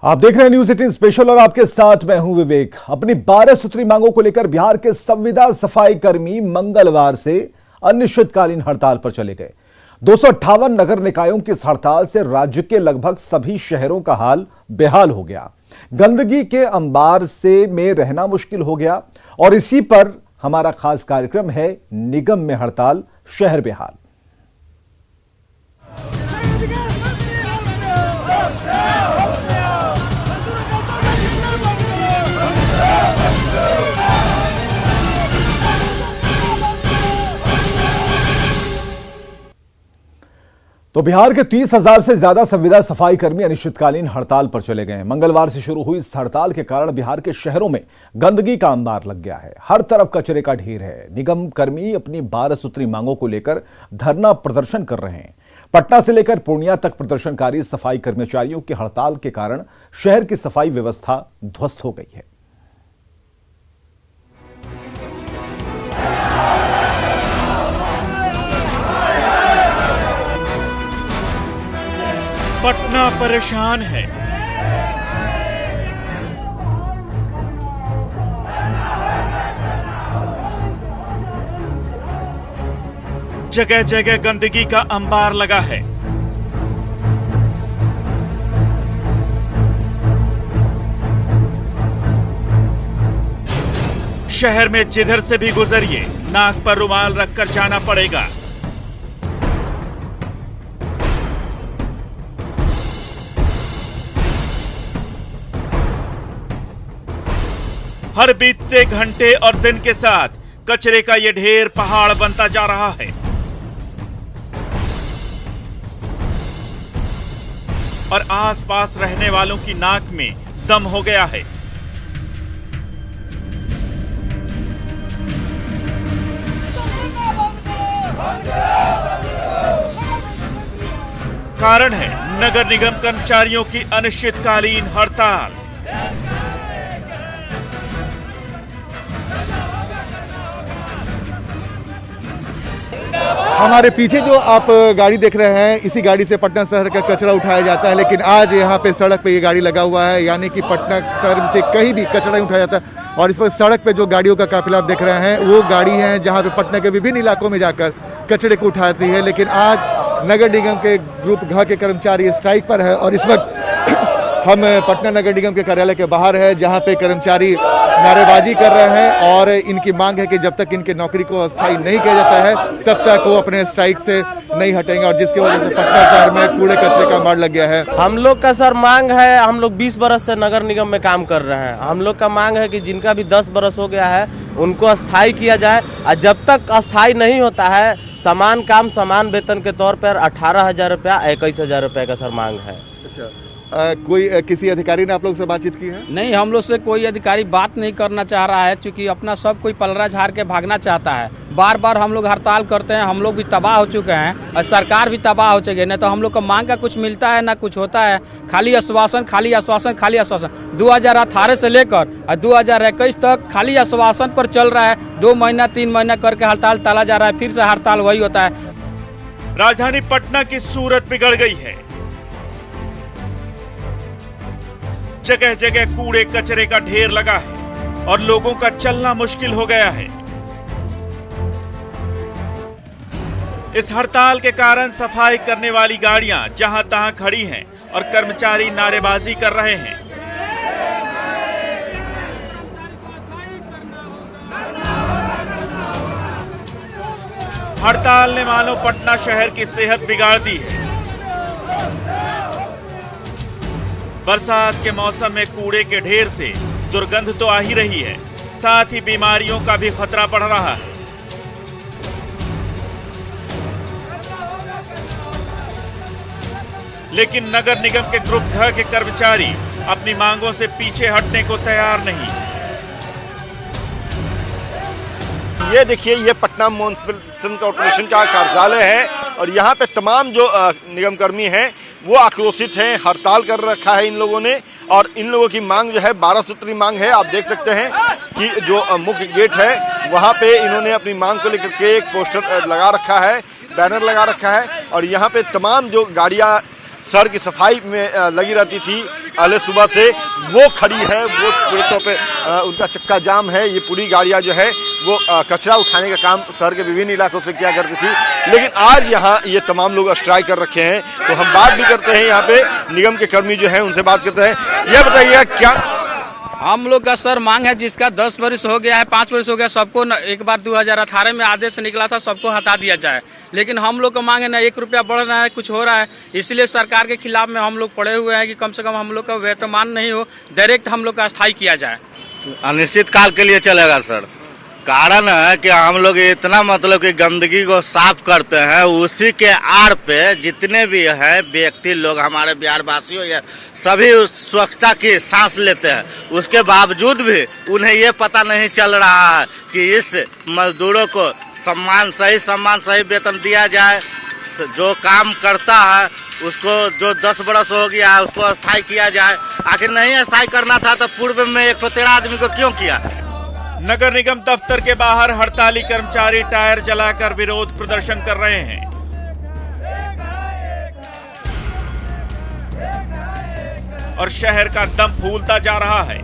आप देख रहे हैं न्यूज 18 स्पेशल और आपके साथ मैं हूं विवेक। अपनी 12 सूत्री मांगों को लेकर बिहार के संविदा सफाई कर्मी मंगलवार से अनिश्चितकालीन हड़ताल पर चले गए। 258 नगर निकायों की इस हड़ताल से राज्य के लगभग सभी शहरों का हाल बेहाल हो गया। गंदगी के अंबार से में रहना मुश्किल हो गया और इसी पर हमारा खास कार्यक्रम है निगम में हड़ताल, शहर बेहाल। तो बिहार के 30,000 से ज्यादा संविदा सफाई कर्मी अनिश्चितकालीन हड़ताल पर चले गए हैं। मंगलवार से शुरू हुई इस हड़ताल के कारण बिहार के शहरों में गंदगी का अंबार लग गया है। हर तरफ कचरे का ढेर है। निगम कर्मी अपनी 12 सूत्री मांगों को लेकर धरना प्रदर्शन कर रहे हैं। पटना से लेकर पूर्णिया तक प्रदर्शनकारी सफाई कर्मचारियों की हड़ताल के कारण शहर की सफाई व्यवस्था ध्वस्त हो गई है। पटना परेशान है। जगह जगह गंदगी का अंबार लगा है। शहर में जिधर से भी गुजरिए नाक पर रुमाल रखकर जाना पड़ेगा। हर बीतते घंटे और दिन के साथ कचरे का यह ढेर पहाड़ बनता जा रहा है और आसपास रहने वालों की नाक में दम हो गया है। कारण है नगर निगम कर्मचारियों की अनिश्चितकालीन हड़ताल। हमारे पीछे जो आप गाड़ी देख रहे हैं, इसी गाड़ी से पटना शहर का कचरा उठाया जाता है, लेकिन आज यहाँ पे सड़क पे ये गाड़ी लगा हुआ है, यानी कि पटना शहर से कहीं भी कचरा नहीं उठाया जाता है। और इस पर सड़क पे जो गाड़ियों का काफिला आप देख रहे हैं, वो गाड़ी है जहाँ पे पटना के विभिन्न इलाकों में जाकर कचरे को उठाती है। लेकिन आज नगर निगम के ग्रुप घ के कर्मचारी स्ट्राइक पर है और इस वक्त हम पटना नगर निगम के कार्यालय के बाहर है, जहां पे कर्मचारी नारेबाजी कर रहे हैं और इनकी मांग है कि जब तक इनकी नौकरी को अस्थायी नहीं किया जाता है तब तक वो अपने स्ट्राइक से नहीं हटेंगे। और जिसकी वजह से पटना शहर में कूड़े कचरे का मार लग गया है। हम लोग का सर मांग है, हम लोग 20 बरस से नगर निगम में काम कर रहे हैं। हम लोग का मांग है कि जिनका भी 10 बरस हो गया है उनको अस्थायी किया जाए और जब तक अस्थायी नहीं होता है समान काम समान वेतन के तौर पर 18,000 रुपया 21,000 रुपये का सर मांग है। कोई किसी अधिकारी ने आप लोग से बातचीत की है? नहीं, हम लोग से कोई अधिकारी बात नहीं करना चाह रहा है, क्योंकि अपना सब कोई पलड़ा झाड़ के भागना चाहता है। बार बार हम लोग हड़ताल करते हैं, हम लोग भी तबाह हो चुके हैं और सरकार भी तबाह हो चुकी है। नहीं तो हम लोग को मांग का कुछ मिलता है ना कुछ होता है, खाली आश्वासन खाली आश्वासन खाली आश्वासन। 2018 से लेकर 2021 तक खाली आश्वासन पर चल रहा है। 2 महीना 3 महीना करके हड़ताल टाला जा रहा है, फिर से हड़ताल वही होता है। राजधानी पटना की सूरत बिगड़ गई है। जगह जगह कूड़े कचरे का ढेर लगा है और लोगों का चलना मुश्किल हो गया है। इस हड़ताल के कारण सफाई करने वाली गाड़ियां जहां तहां खड़ी हैं और कर्मचारी नारेबाजी कर रहे हैं। हड़ताल ने मानो पटना शहर की सेहत बिगाड़ दी है। बरसात के मौसम में कूड़े के ढेर से दुर्गंध तो आ ही रही है, साथ ही बीमारियों का भी खतरा बढ़ रहा है। लेकिन नगर निगम के ग्रुप घ के कर्मचारी अपनी मांगों से पीछे हटने को तैयार नहीं। ये देखिए, ये पटना म्युनिसिपल कॉर्पोरेशन का कार्यालय है और यहाँ पे तमाम जो निगम कर्मी हैं वो आक्रोशित हैं, हड़ताल कर रखा है इन लोगों ने। और इन लोगों की मांग जो है 12 सूत्री मांग है। आप देख सकते हैं कि जो मुख्य गेट है वहाँ पे इन्होंने अपनी मांग को लेकर के एक पोस्टर लगा रखा है, बैनर लगा रखा है। और यहाँ पे तमाम जो गाड़ियाँ शहर की सफाई में लगी रहती थी पहले सुबह से वो खड़ी है, वो पूरे तौर पे उनका चक्का जाम है। ये पूरी गाड़ियां जो है वो कचरा उठाने का काम शहर के विभिन्न इलाकों से किया करती थी, लेकिन आज यहाँ ये तमाम लोग स्ट्राइक कर रखे हैं। तो हम बात भी करते हैं यहाँ पे निगम के कर्मी जो हैं उनसे बात करते हैं। यह बताइए क्या हम लोग का सर मांग है, जिसका 10 वर्ष हो गया है, 5 वर्ष हो गया, सबको एक बार 2018 में आदेश निकला था, सबको हटा दिया जाए। लेकिन हम लोग का मांग है ना 1 रुपया बढ़ रहा है, कुछ हो रहा है। इसलिए सरकार के खिलाफ में हम लोग पड़े हुए हैं कि कम से कम हम लोग का वेतनमान नहीं हो, डायरेक्ट हम लोग का अस्थायी किया जाए। अनिश्चित काल के लिए चलेगा सर। कारण है कि हम लोग इतना मतलब कि गंदगी को साफ करते हैं, उसी के आड़ पे जितने भी है व्यक्ति लोग हमारे बिहार वासियों या सभी उस स्वच्छता की सांस लेते हैं। उसके बावजूद भी उन्हें ये पता नहीं चल रहा है कि इस मजदूरों को सम्मान सही वेतन दिया जाए। जो काम करता है उसको जो 10 बरस हो गया है उसको अस्थायी किया जाए। आखिर नहीं अस्थायी करना था तो पूर्व में 113 आदमी को क्यों किया? नगर निगम दफ्तर के बाहर हड़ताली कर्मचारी टायर जलाकर विरोध प्रदर्शन कर रहे हैं। और शहर का दम फूलता जा रहा है।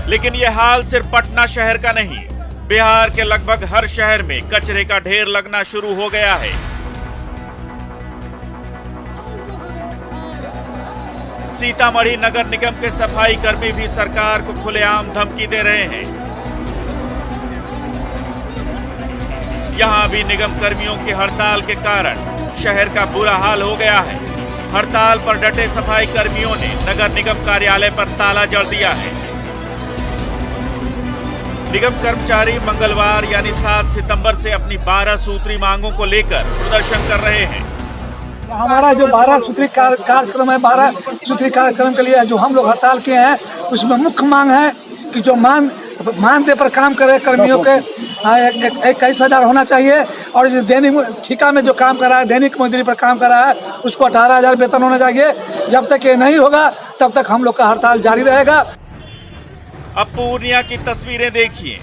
लेकिन यह हाल सिर्फ पटना शहर का नहीं, बिहार के लगभग हर शहर में कचरे का ढेर लगना शुरू हो गया है। सीतामढ़ी नगर निगम के सफाई कर्मी भी सरकार को खुलेआम धमकी दे रहे हैं। यहां भी निगम कर्मियों की हड़ताल के कारण शहर का बुरा हाल हो गया है। हड़ताल पर डटे सफाई कर्मियों ने नगर निगम कार्यालय पर ताला जड़ दिया है। निगम कर्मचारी मंगलवार यानी 7 सितंबर से अपनी 12 सूत्री मांगों को लेकर प्रदर्शन कर रहे हैं। हमारा जो 12 सूत्री कार्यक्रम है, 12 सूत्री कार्यक्रम के लिए जो हम लोग हड़ताल किए हैं, उसमें मुख्य मांग है कि जो मानदेय पर काम करे कर्मियों के 21,000 होना चाहिए। और जो दैनिक ठेका में जो काम कर रहा है, दैनिक मजदूरी पर काम कर रहा है, उसको 18,000 वेतन होना चाहिए। जब तक ये नहीं होगा तब तक हम लोग का हड़ताल जारी रहेगा। अब पूर्णिया की तस्वीरें देखिए।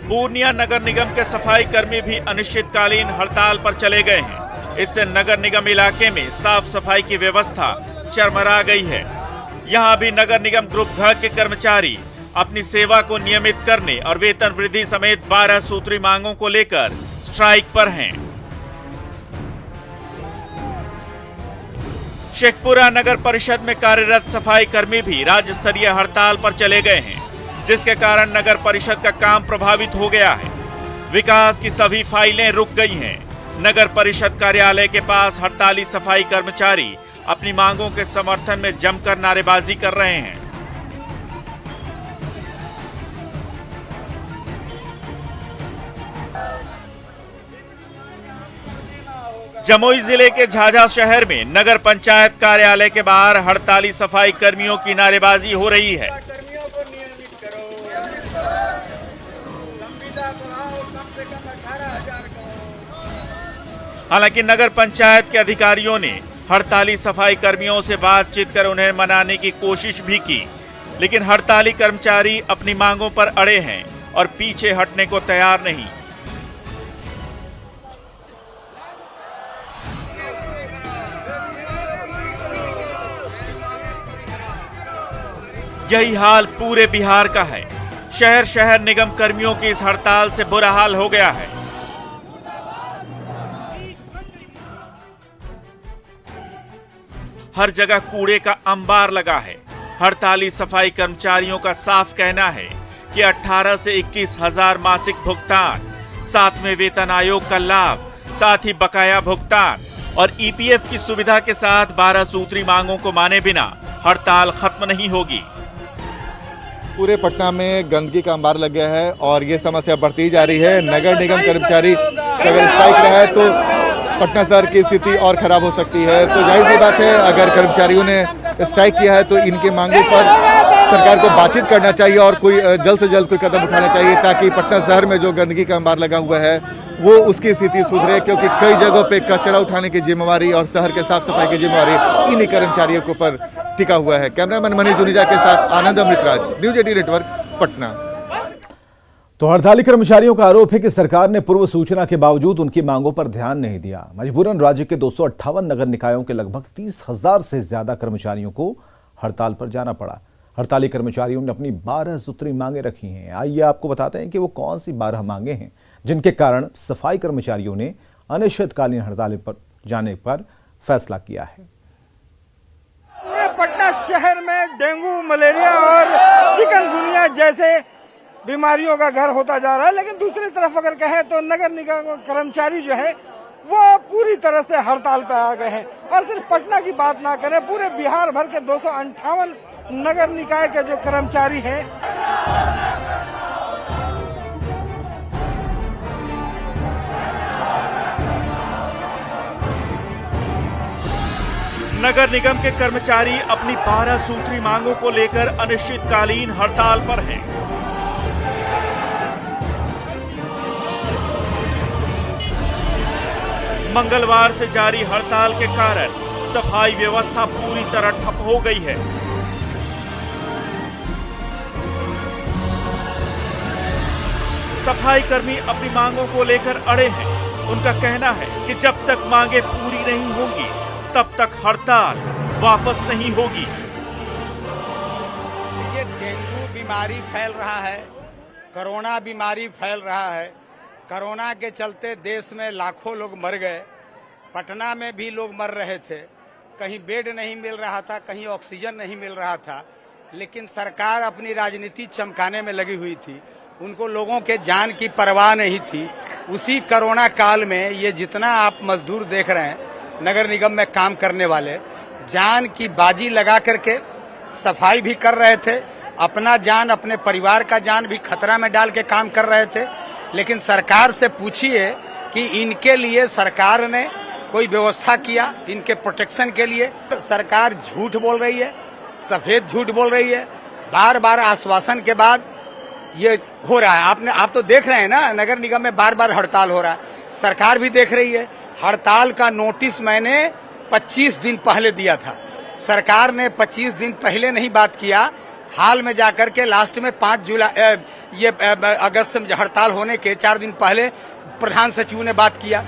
पूर्णिया नगर निगम के सफाई कर्मी भी अनिश्चितकालीन हड़ताल पर चले गए हैं। इससे नगर निगम इलाके में साफ सफाई की व्यवस्था चरमरा गई है। यहां भी नगर निगम ग्रुप घ के कर्मचारी अपनी सेवा को नियमित करने और वेतन वृद्धि समेत 12 सूत्री मांगों को लेकर स्ट्राइक पर हैं। शेखपुरा नगर परिषद में कार्यरत सफाई कर्मी भी राज्य स्तरीय हड़ताल पर चले गए हैं, जिसके कारण नगर परिषद का काम प्रभावित हो गया है। विकास की सभी फाइलें रुक गई हैं। नगर परिषद कार्यालय के पास हड़ताली सफाई कर्मचारी अपनी मांगों के समर्थन में जमकर नारेबाजी कर रहे हैं। जमुई जिले के झाझा शहर में नगर पंचायत कार्यालय के बाहर हड़ताली सफाई कर्मियों की नारेबाजी हो रही है। हालांकि नगर पंचायत के अधिकारियों ने हड़ताली सफाई कर्मियों से बातचीत कर उन्हें मनाने की कोशिश भी की, लेकिन हड़ताली कर्मचारी अपनी मांगों पर अड़े हैं और पीछे हटने को तैयार नहीं। यही हाल पूरे बिहार का है। शहर शहर निगम कर्मियों की इस हड़ताल से बुरा हाल हो गया है। हर जगह कूड़े का अंबार लगा है। हड़ताली सफाई कर्मचारियों का साफ कहना है कि 18 से 21,000 मासिक भुगतान, साथ में वेतन आयोग का लाभ, साथ ही बकाया भुगतान और ईपीएफ की सुविधा के साथ 12 सूत्री मांगों को माने बिना हड़ताल खत्म नहीं होगी। पूरे पटना में गंदगी का अंबार लग गया है और ये समस्या बढ़ती जा रही है। नगर निगम कर्मचारी अगर स्ट्राइक रहा है तो पटना शहर की स्थिति और खराब हो सकती है। तो जाहिर सी बात है, अगर कर्मचारियों ने स्ट्राइक किया है तो इनकी मांगों पर सरकार को बातचीत करना चाहिए और कोई जल्द से जल्द कोई कदम उठाना चाहिए, ताकि पटना शहर में जो गंदगी का अंबार लगा हुआ है वो उसकी स्थिति सुधरे। क्योंकि कई जगहों पे कचरा उठाने की जिम्मेवारी और शहर के साफ सफाई की जिम्मेवारी इन्हीं कर्मचारियों के ऊपर टिका हुआ है। कैमरामैन मनीष जुनेजा के साथ आनंद अमृतराज, न्यूज 18 नेटवर्क, पटना। तो हड़ताली कर्मचारियों का आरोप है कि सरकार ने पूर्व सूचना के बावजूद उनकी मांगों पर ध्यान नहीं दिया। मजबूरन राज्य के 258 नगर निकायों के लगभग 30,000 से ज्यादा कर्मचारियों को हड़ताल पर जाना पड़ा। हड़ताली कर्मचारियों ने अपनी 12 सूत्री मांगे रखी हैं। आइए आपको बताते हैं कि वो कौन सी 12 मांगे हैं जिनके कारण सफाई कर्मचारियों ने अनिश्चितकालीन हड़ताल पर जाने पर फैसला किया है। पूरे पटना शहर में डेंगू, मलेरिया और चिकनगुनिया जैसे बीमारियों का घर होता जा रहा है, लेकिन दूसरी तरफ अगर कहें तो नगर निगम कर्मचारी जो है वो पूरी तरह से हड़ताल पे आ गए हैं। और सिर्फ पटना की बात ना करें, पूरे बिहार भर के 258 नगर निकाय के जो कर्मचारी हैं नगर निगम के कर्मचारी अपनी 12 सूत्री मांगों को लेकर अनिश्चितकालीन हड़ताल पर हैं। मंगलवार से जारी हड़ताल के कारण सफाई व्यवस्था पूरी तरह ठप हो गई है। सफाई कर्मी अपनी मांगों को लेकर अड़े हैं। उनका कहना है कि जब तक मांगे पूरी नहीं होंगी तब तक हड़ताल वापस नहीं होगी। ये डेंगू बीमारी फैल रहा है, कोरोना बीमारी फैल रहा है। कोरोना के चलते देश में लाखों लोग मर गए, पटना में भी लोग मर रहे थे। कहीं बेड नहीं मिल रहा था, कहीं ऑक्सीजन नहीं मिल रहा था, लेकिन सरकार अपनी राजनीति चमकाने में लगी हुई थी। उनको लोगों के जान की परवाह नहीं थी। उसी कोरोना काल में ये जितना आप मजदूर देख रहे हैं नगर निगम में काम करने वाले, जान की बाजी लगा करके सफाई भी कर रहे थे, अपना जान, अपने परिवार का जान भी खतरा में डाल के काम कर रहे थे। लेकिन सरकार से पूछिए कि इनके लिए सरकार ने कोई व्यवस्था किया इनके प्रोटेक्शन के लिए? सरकार झूठ बोल रही है, सफेद झूठ बोल रही है। बार बार आश्वासन के बाद ये हो रहा है। आप तो देख रहे हैं ना, नगर निगम में बार बार हड़ताल हो रहा है, सरकार भी देख रही है। हड़ताल का नोटिस मैंने 25 दिन पहले दिया था, सरकार ने 25 दिन पहले नहीं बात किया। हाल में जाकर के लास्ट में 5 जुलाई ये अगस्त में हड़ताल होने के 4 दिन पहले प्रधान सचिव ने बात किया।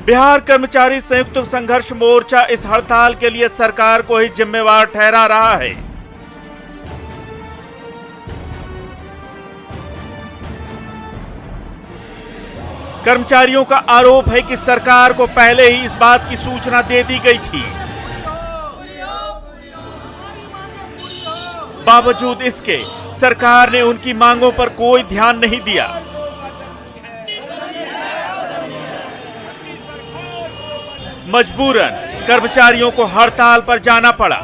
बिहार कर्मचारी संयुक्त संघर्ष मोर्चा इस हड़ताल के लिए सरकार को ही जिम्मेवार ठहरा रहा है। कर्मचारियों का आरोप है कि सरकार को पहले ही इस बात की सूचना दे दी गई थी। बावजूद इसके सरकार ने उनकी मांगों पर कोई ध्यान नहीं दिया। मजबूरन कर्मचारियों को हड़ताल पर जाना पड़ा।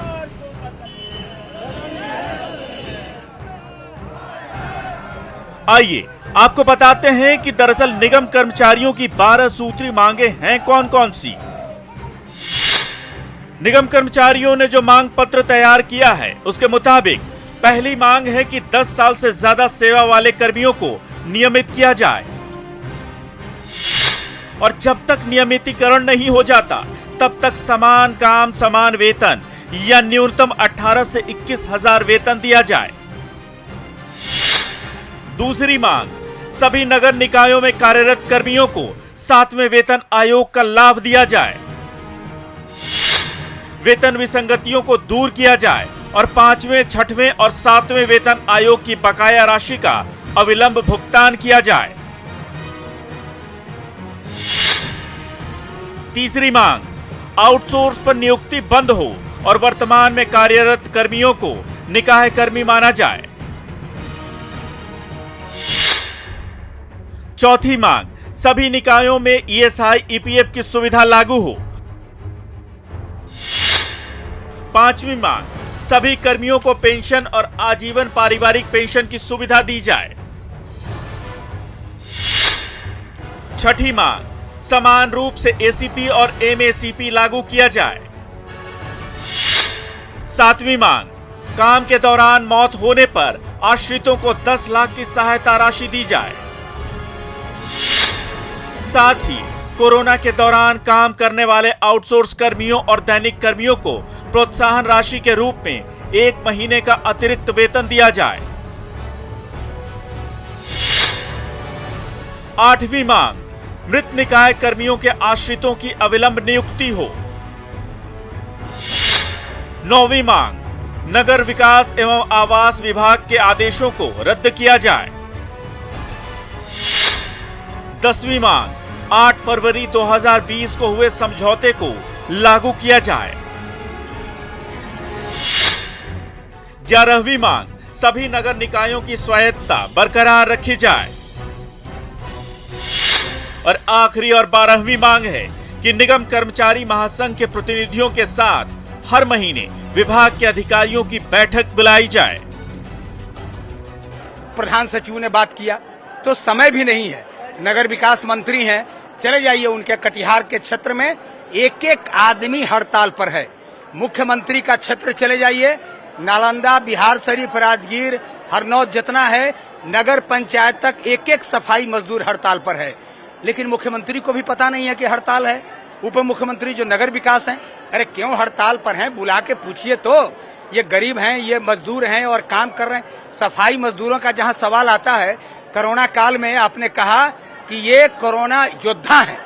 आइए आपको बताते हैं कि दरअसल निगम कर्मचारियों की 12 सूत्री मांगे हैं कौन कौन सी। निगम कर्मचारियों ने जो मांग पत्र तैयार किया है उसके मुताबिक पहली मांग है कि 10 साल से ज्यादा सेवा वाले कर्मियों को नियमित किया जाए और जब तक नियमितीकरण नहीं हो जाता तब तक समान काम समान वेतन या न्यूनतम 18 से 21 हजार वेतन दिया जाए। दूसरी मांग, सभी नगर निकायों में कार्यरत कर्मियों को 7वें वेतन आयोग का लाभ दिया जाए, वेतन विसंगतियों को दूर किया जाए और 5वें, 6वें और 7वें वेतन आयोग की बकाया राशि का अविलंब भुगतान किया जाए। तीसरी मांग, आउटसोर्स पर नियुक्ति बंद हो और वर्तमान में कार्यरत कर्मियों को निकाय कर्मी माना जाए। चौथी मांग, सभी निकायों में ईएसआई, ईपीएफ की सुविधा लागू हो। पांचवी मांग, सभी कर्मियों को पेंशन और आजीवन पारिवारिक पेंशन की सुविधा दी जाए। छठी मांग, समान रूप से एसीपी और एमएसीपी लागू किया जाए। सातवीं मांग, काम के दौरान मौत होने पर आश्रितों को 10 लाख की सहायता राशि दी जाए। साथ ही कोरोना के दौरान काम करने वाले आउटसोर्स कर्मियों और दैनिक कर्मियों को प्रोत्साहन राशि के रूप में 1 महीने का अतिरिक्त वेतन दिया जाए। 8वीं मांग, मृत निकाय कर्मियों के आश्रितों की अविलंब नियुक्ति हो। 9वीं मांग, नगर विकास एवं आवास विभाग के आदेशों को रद्द किया जाए। 10वीं मांग, 8 फरवरी 2020 को हुए समझौते को लागू किया जाए। 11वीं मांग, सभी नगर निकायों की स्वायत्तता बरकरार रखी जाए। और आखिरी और 12वीं मांग है कि निगम कर्मचारी महासंघ के प्रतिनिधियों के साथ हर महीने विभाग के अधिकारियों की बैठक बुलाई जाए। प्रधान सचिव ने बात किया तो समय भी नहीं है, नगर विकास मंत्री हैं, चले जाइए उनके कटिहार के क्षेत्र में एक एक आदमी हड़ताल पर है। मुख्यमंत्री का क्षेत्र चले जाइए, नालंदा, बिहार शरीफ, राजगीर, हरनौत जितना है, नगर पंचायत तक एक एक सफाई मजदूर हड़ताल पर है। लेकिन मुख्यमंत्री को भी पता नहीं है कि हड़ताल है। उप मुख्यमंत्री जो नगर विकास हैं, अरे क्यों हड़ताल पर हैं, बुला के पूछिए तो। ये गरीब हैं, ये मजदूर हैं और काम कर रहे हैं। सफाई मजदूरों का जहां सवाल आता है, कोरोना काल में आपने कहा कि ये कोरोना योद्धा हैं।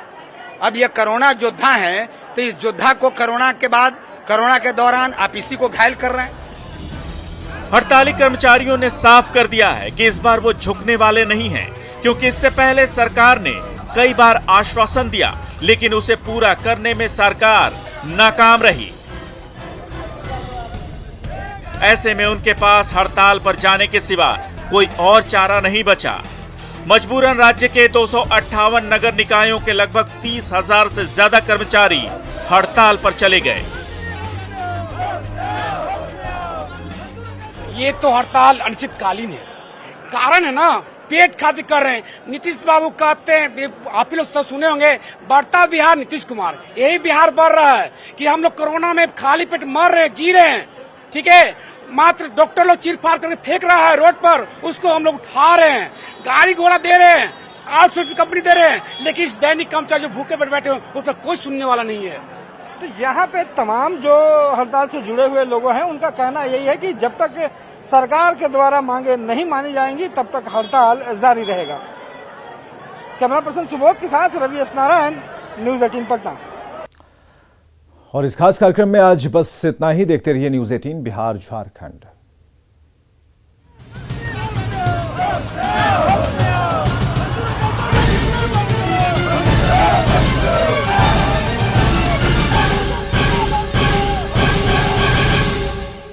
अब ये कोरोना योद्धा हैं तो इस योद्धा को कोरोना के बाद, कोरोना के दौरान आप इसी को घायल कर रहे हैं। हड़ताली कर्मचारियों ने साफ कर दिया है कि इस बार वो झुकने वाले नहीं हैं, क्योंकि इससे पहले सरकार ने कई बार आश्वासन दिया, लेकिन उसे पूरा करने में सरकार नाकाम रही। ऐसे में उनके पास हड़ताल पर जाने के सिवा कोई और चारा नहीं बचा। मजबूरन राज्य के 258 नगर निकायों के लगभग 30,000 से ज्यादा कर्मचारी हड़ताल पर चले गए। ये तो हड़ताल अनिश्चितकालीन है। कारण है ना, पेट खातिर कर रहे हैं। नीतीश बाबू कहते हैं, आप ही लोग सब सुने होंगे, बढ़ता बिहार नीतीश कुमार, यही बिहार बढ़ रहा है कि हम लोग कोरोना में खाली पेट मर रहे हैं, जी रहे हैं। ठीक है, मात्र डॉक्टर लोग चीर फाड़ करके फेंक रहा है रोड पर, उसको हम लोग उठा रहे हैं, गाड़ी घोड़ा दे रहे हैं, आउटसोर्सिंग कंपनी दे रहे हैं, लेकिन इस दैनिक कर्मचारी जो भूखे पर बैठे हैं उस पर कोई सुनने वाला नहीं है। तो यहाँ पे तमाम जो हड़ताल से जुड़े हुए लोग हैं, उनका कहना यही है कि जब तक सरकार के द्वारा मांगे नहीं मानी जाएंगी तब तक हड़ताल जारी रहेगा। कैमरा पर्सन सुबोध के साथ रवि एस नारायण, न्यूज 18 पटना। और इस खास कार्यक्रम में आज बस इतना ही। देखते रहिए न्यूज 18 बिहार झारखंड।